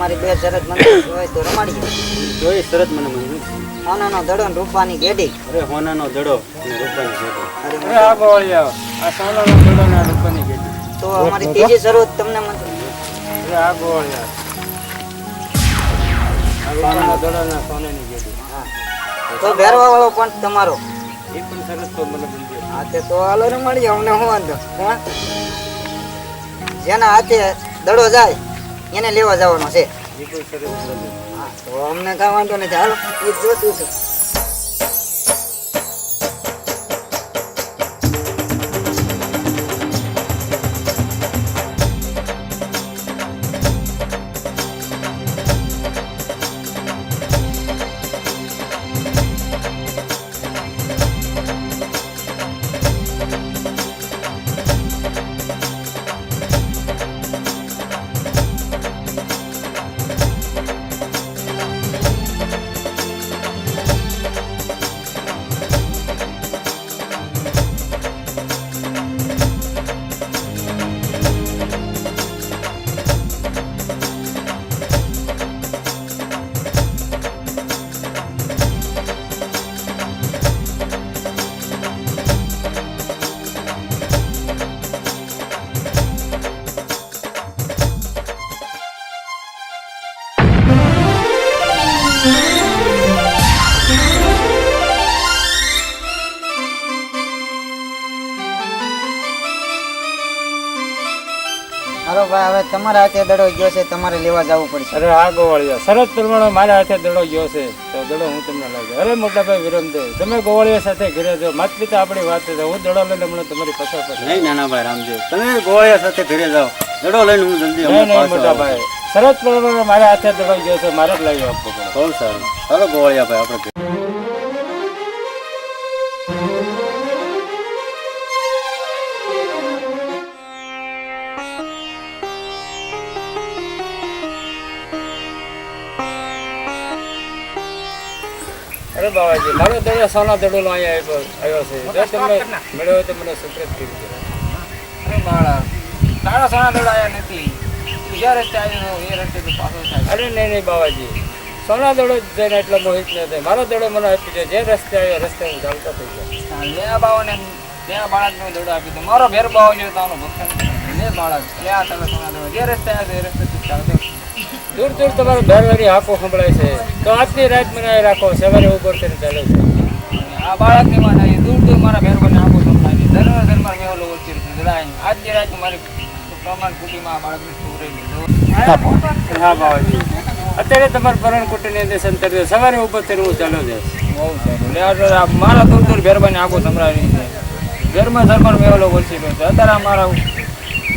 તમારી બે શરત મંજૂર હોય તો રમાડીએ. જોઈ શરત મને મંજૂર. સોનાનો દડો ને રૂપાની ગેડી. અરે હોનાનો દડો અને રૂપાની ગેડી. અરે આ ગોળિયા આ સોનાનો દડો ને આ રૂપાની ગેડી. તો અમારી ત્રીજી શરત તમને મંજૂર. અરે આ ગોળિયા આ રૂપાનો દડો ને સોનાની ગેડી. તો ભેરવા વાળો પણ તમારો. એ પણ સરસ તો મને મંજૂર. હા તે તો હાલો રમાડીએ. અમને શું વાંધો? જેના હાથે દડો જાય એને લેવા જવાનો છે. એ પણ સરસ મંજૂર. હા તો અમને કાંઈ વાંધો નથી. હાલો એ જોતું છે. હાલો ભાઈ, હવે તમારા હાથે દડો ગયો છે, તમારે લેવા જવું પડશે. અરે આ ગોવાળિયા શરત પ્રમાણે મારા હાથે દડો ગયો છે તો દડો હું તમને લાગે. અરે મોટા ભાઈ વિરમદેવ, તમે ગોવાળિયા સાથે ઘરે જાઓ. માત પિતા આપણી વાત છે. હું દડો લઈને હમણાં તમારી પાછળ પાછળ. નહીં નાના ભાઈ રામદેવ, તમે ગોળિયા સાથે ઘરે જાઓ. દડો લઈને હું જલ્દી નહીં નહીં મોટા ભાઈ, શરત પ્રમાણે મારા હાથે દડો ગયો છે, મારે જ લાવી આપવો પડે. બહુ સારું. ચાલો ગોળિયા ભાઈ આપણે અરે બાબાજી, મારો દડો સોના દડો અહીંયા આવ્યો છે. જો તમને મળ્યો હોય તો મને સુપ્રત કરી દો. અરે માળા તારા સોના દડો આવ્યા નથી. તું જે રસ્તે આવ્યો એ રસ્તે તું પાછો થાય. અરે નહીં નહીં બાબાજી, સોના દડો જઈને એટલો મોહિત ન થાય. મારો દડો મને આપી દે. જે રસ્તે આવ્યો રસ્તે હું ચાલતો થઈ ગયો. લે બાવાને ત્યાં બાળકને દડો આપી દો. મારો ભેર બાવો છે તાનો ભક્ષણ લે બાળક લે આ તમે સોના દડો જે રસ્તે આવ્યો એ રસ્તે તું ચાલતો. દૂર દૂર તમારો ઘરવાળી હાકો સંભળાય છે તો આજની રાત મને અહીં રાખો. સવારે ઉપર થઈને ચાલે છે. આ બાળકને માને દૂર દૂર મારા ભેરવાને આપો સંભળાય. ધર્મ ધર્મ મેવલો ઓછી જડાય. આજની રાત મારી પ્રમાણ કુટીમાં આ બાળકને સુવરાઈ દીધો. હા બાબાજી, અત્યારે તમારા પરણ કુટીની અંદર સંતર છે. સવારે ઉપર થઈને હું ચાલ્યો જઈશ. બહુ સારું. લે મારા દૂર દૂર ભેરવાને આપો સંભળાય છે. ધર્મ ધર્મ મેવલો ઓછી છે. અત્યારે આ મારા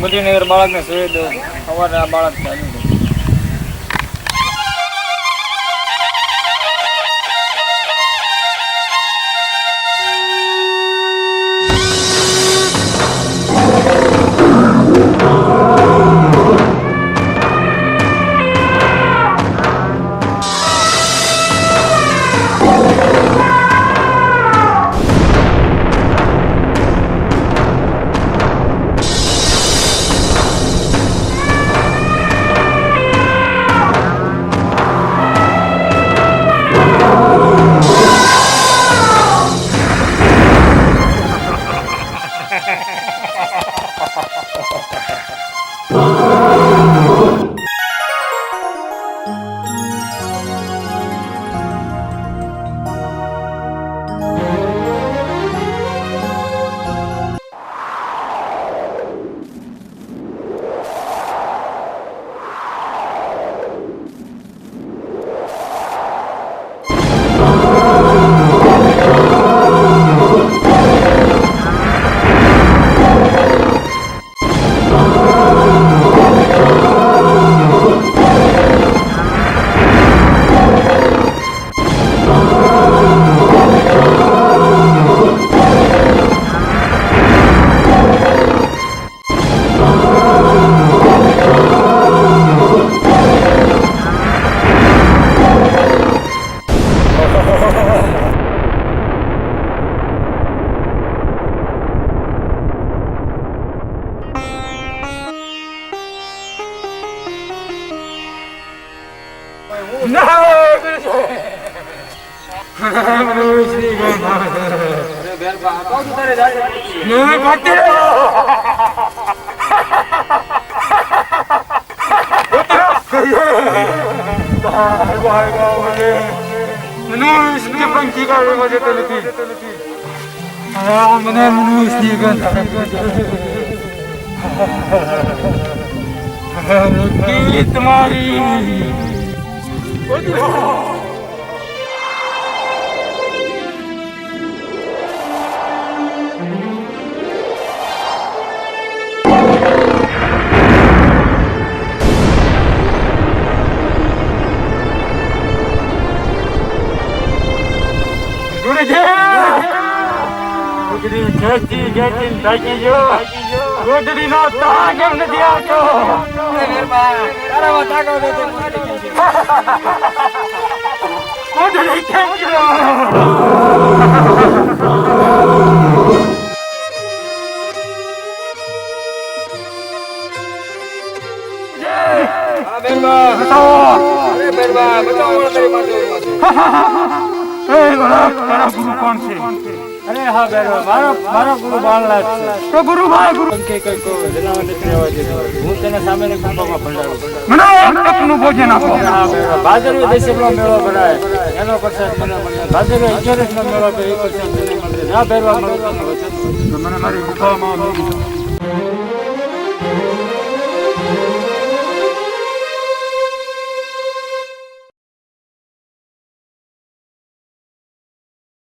બુદ્ધિનગર બાળકને સુવી દો. સવારે આ બાળક ચાલી દો. અરે બેરબા કહું છું તારે જાય તારામાં તાકાત હોય અરે હા બેરવા મારો ગુરુ બાંગલા છે તો ગુરુ ભાઈ ગુરુ કે કઈ કો જનાવર નથી રહેવા દેતો હું તેને સામે કૃપામાં ભંડારું મને એકનું ભોજન આપો હા બેરવા ભાદરવી દેશમાં મેળો ભરાય એનો પ્રસાદ મને મળે ભાદરવી 11 નો મેળો તો 1% મને મળે ના બેરવા મળે મને મારી ગુફામાં